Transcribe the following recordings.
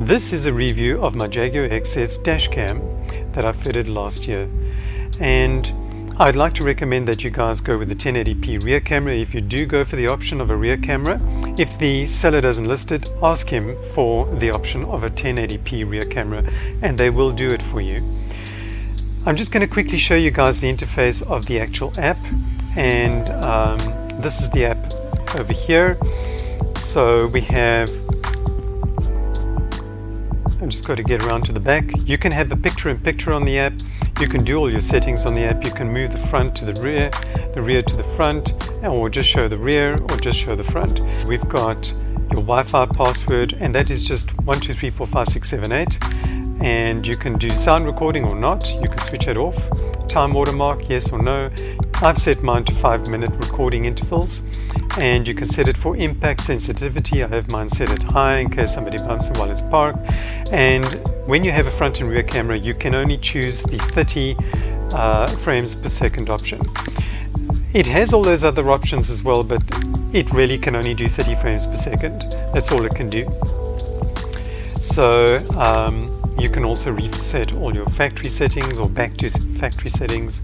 This is a review of my Jaguar XF's Dashcam that I fitted last year, and I'd like to recommend that you guys go with the 1080p rear camera. If you do go for the option of a rear camera, if the seller doesn't list it, ask him for the option of a 1080p rear camera and they will do it for you. I'm just going to quickly show you guys the interface of the actual app, and this is the app over here. So we have, I've just got to get around to the back. You can have the picture-in-picture on the app. You can do all your settings on the app. You can move the front to the rear to the front, or just show the rear, or just show the front. We've got your Wi-Fi password, and that is just 1234567 and you can do sound recording or not. You can switch it off. Time watermark, yes or no. I've set mine to 5-minute recording intervals, and you can set it for impact sensitivity. I have mine set at high in case somebody bumps it while it's parked. And when you have a front and rear camera, you can only choose the 30 frames per second option. It has all those other options as well, but it really can only do 30 frames per second. That's all it can do. So you can also reset all your factory settings or back to factory settings.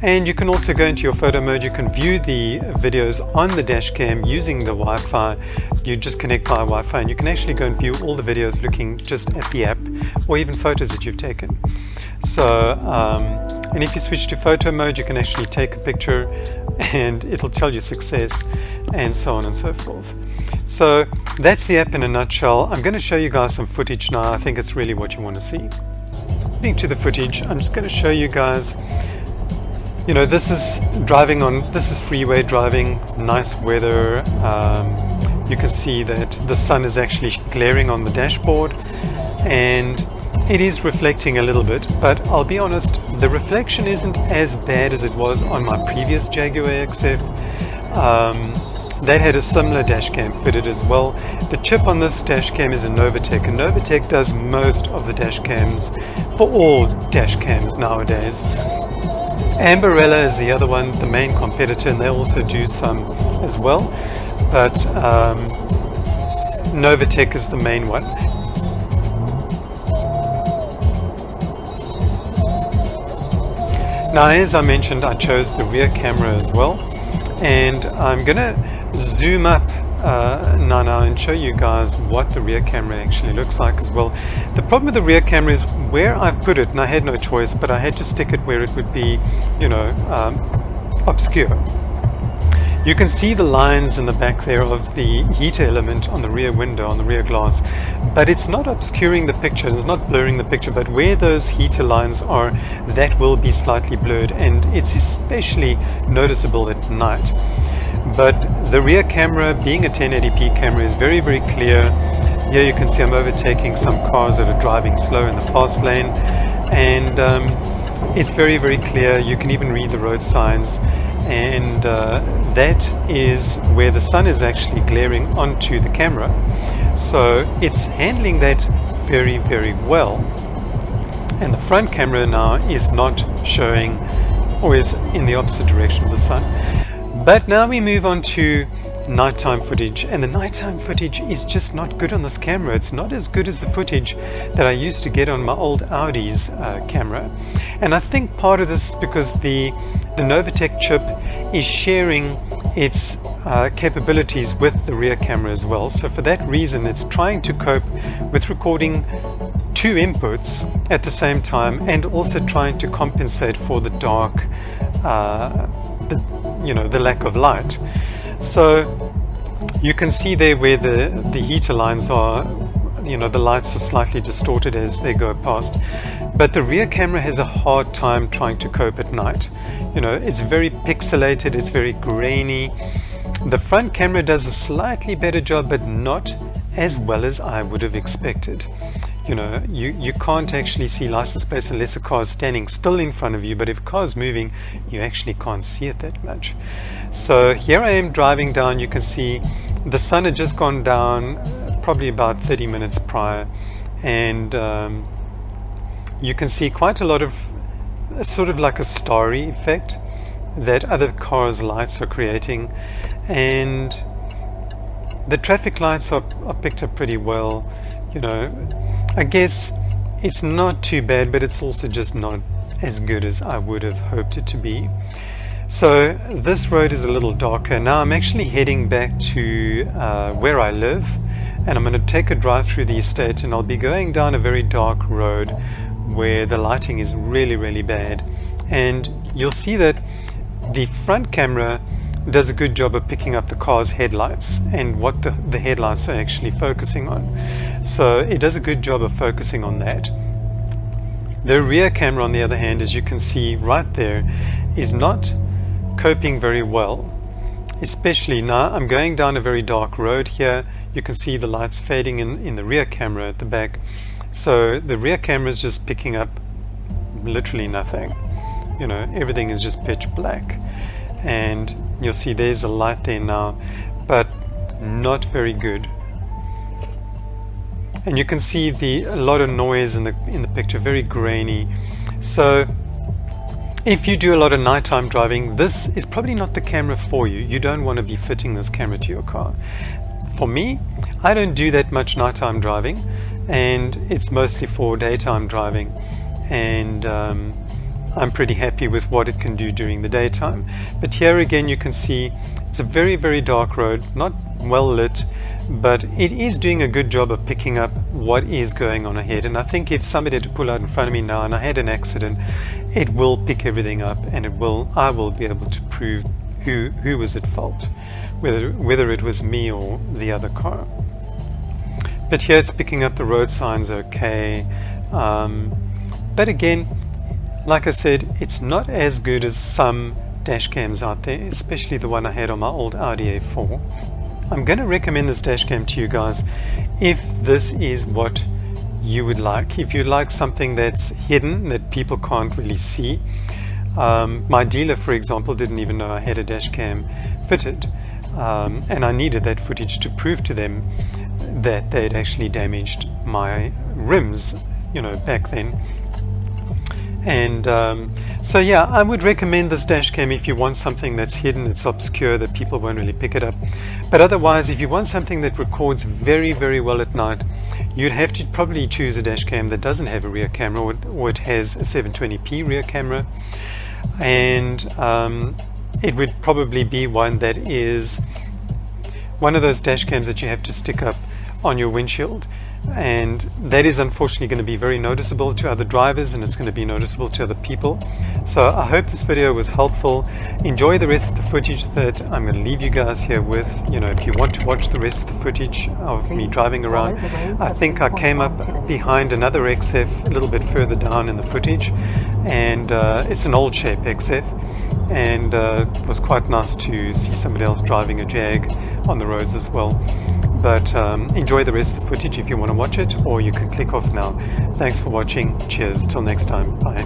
And you can also go into your photo mode. You can view the videos on the Dashcam using the Wi-Fi. You just connect via Wi-Fi and you can actually go and view all the videos looking just at the app, or even photos that you've taken. So, and if you switch to photo mode, you can actually take a picture and it'll tell you success, and so on and so forth. So that's the app in a nutshell. I'm going to show you guys some footage now. I think it's really what you want to see. Getting to the footage, I'm just going to show you guys. You know, this is freeway driving, nice weather. You can see that the sun is actually glaring on the dashboard, and it is reflecting a little bit, but I'll be honest, the reflection isn't as bad as it was on my previous Jaguar XF. That had a similar dashcam fitted as well. The chip on this dashcam is a Novatec, and Novatec does most of the dashcams for all dashcams nowadays. Ambarella is the other one, the main competitor, and they also do some as well, but Novatec is the main one. Now, as I mentioned, I chose the rear camera as well, and I'm gonna zoom up now and show you guys what the rear camera actually looks like as well. The problem with the rear camera is where I've put it, and I had no choice, but I had to stick it where it would be, you know, obscure. You can see the lines in the back there of the heater element on the rear window, on the rear glass, but it's not obscuring the picture, it's not blurring the picture, but where those heater lines are, that will be slightly blurred, and it's especially noticeable at night. But the rear camera, being a 1080p camera, is very, very clear. Here you can see I'm overtaking some cars that are driving slow in the fast lane, and it's very, very clear. You can even read the road signs, and that is where the sun is actually glaring onto the camera. So it's handling that very, very well. And the front camera now is not showing, or is in the opposite direction of the sun. But now we move on to nighttime footage, and the nighttime footage is just not good on this camera. It's not as good as the footage that I used to get on my old Audi's camera. And I think part of this is because the Novatec chip is sharing its capabilities with the rear camera as well. So for that reason, it's trying to cope with recording two inputs at the same time, and also trying to compensate for the dark, the lack of light. So you can see there where the heater lines are, the lights are slightly distorted as they go past. But the rear camera has a hard time trying to cope at night. It's very pixelated, it's very grainy. The front camera does a slightly better job, but not as well as I would have expected. You can't actually see license plates unless a car is standing still in front of you, but if a car is moving, you actually can't see it that much. So here I am driving down. You can see the sun had just gone down probably about 30 minutes prior, and you can see quite a lot of sort of like a starry effect that other cars' lights are creating, and the traffic lights are picked up pretty well. you know, I guess it's not too bad, but it's also just not as good as I would have hoped it to be. So this road is a little darker. Now I'm actually heading back to where I live, and I'm going to take a drive through the estate, and I'll be going down a very dark road where the lighting is really bad. And you'll see that the front camera does a good job of picking up the car's headlights and what the headlights are actually focusing on. So it does a good job of focusing on that. The rear camera, on the other hand, as you can see right there, is not coping very well. Especially now I'm going down a very dark road here. You can see the lights fading in the rear camera at the back. So the rear camera is just picking up literally nothing. You know, everything is just pitch black. And you'll see there's a light there now, but not very good. And you can see a lot of noise in the picture, very grainy. So if you do a lot of nighttime driving, this is probably not the camera for you. You don't want to be fitting this camera to your car. For me, I don't do that much nighttime driving, and it's mostly for daytime driving. And I'm pretty happy with what it can do during the daytime. But here again, you can see it's a very dark road, not well lit, but it is doing a good job of picking up what is going on ahead. And I think if somebody had to pull out in front of me now and I had an accident, it will pick everything up, and I will be able to prove who was at fault, whether it was me or the other car. But here it's picking up the road signs okay. But again, like I said, it's not as good as some dash cams out there, especially the one I had on my old Audi A4. I'm going to recommend this dash cam to you guys if this is what you would like. If you like something that's hidden, that people can't really see. My dealer, for example, didn't even know I had a dash cam fitted, and I needed that footage to prove to them that they'd actually damaged my rims, you know, back then. And so yeah, I would recommend this dash cam if you want something that's hidden, it's obscure, that people won't really pick it up. But otherwise, if you want something that records very well at night, you'd have to probably choose a dash cam that doesn't have a rear camera, or it has a 720p rear camera. And it would probably be one that is one of those dash cams that you have to stick up on your windshield. And that is unfortunately going to be very noticeable to other drivers, and it's going to be noticeable to other people. So I hope this video was helpful. Enjoy the rest of the footage that I'm going to leave you guys here with. You know, if you want to watch the rest of the footage of me driving around, I think I came up behind another XF a little bit further down in the footage, and it's an old shape XF, and it was quite nice to see somebody else driving a Jag on the roads as well. But enjoy the rest of the footage if you want to watch it, or you can click off now. Thanks for watching. Cheers. Till next time. Bye.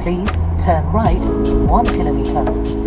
Please turn right 1 kilometer.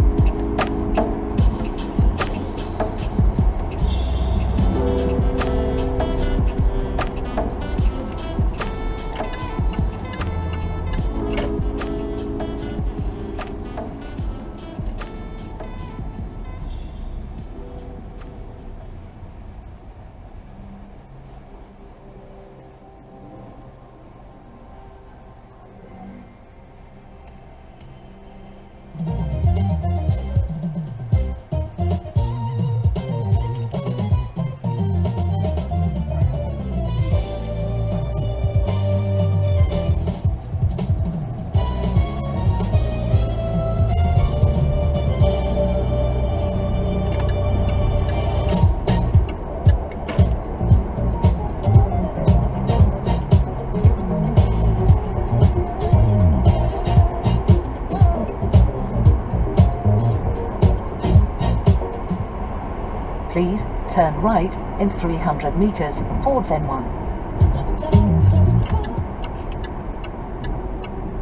Please turn right in 300 meters towards N1.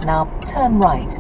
Now turn right.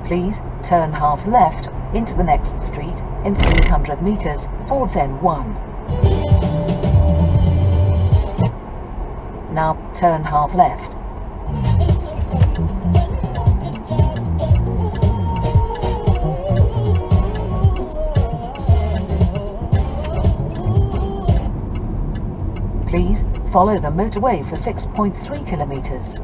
Please turn half left into the next street in 300 meters towards N1. Now turn half left. Please follow the motorway for 6.3 kilometers.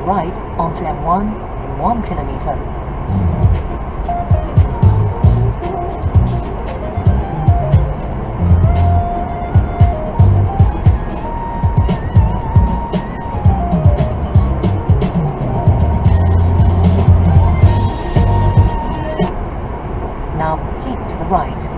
right onto M1 in 1 kilometre. Now keep to the right.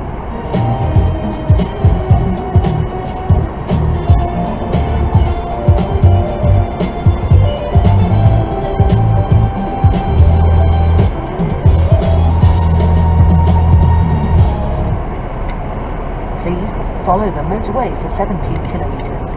Please follow the motorway for 17 kilometres.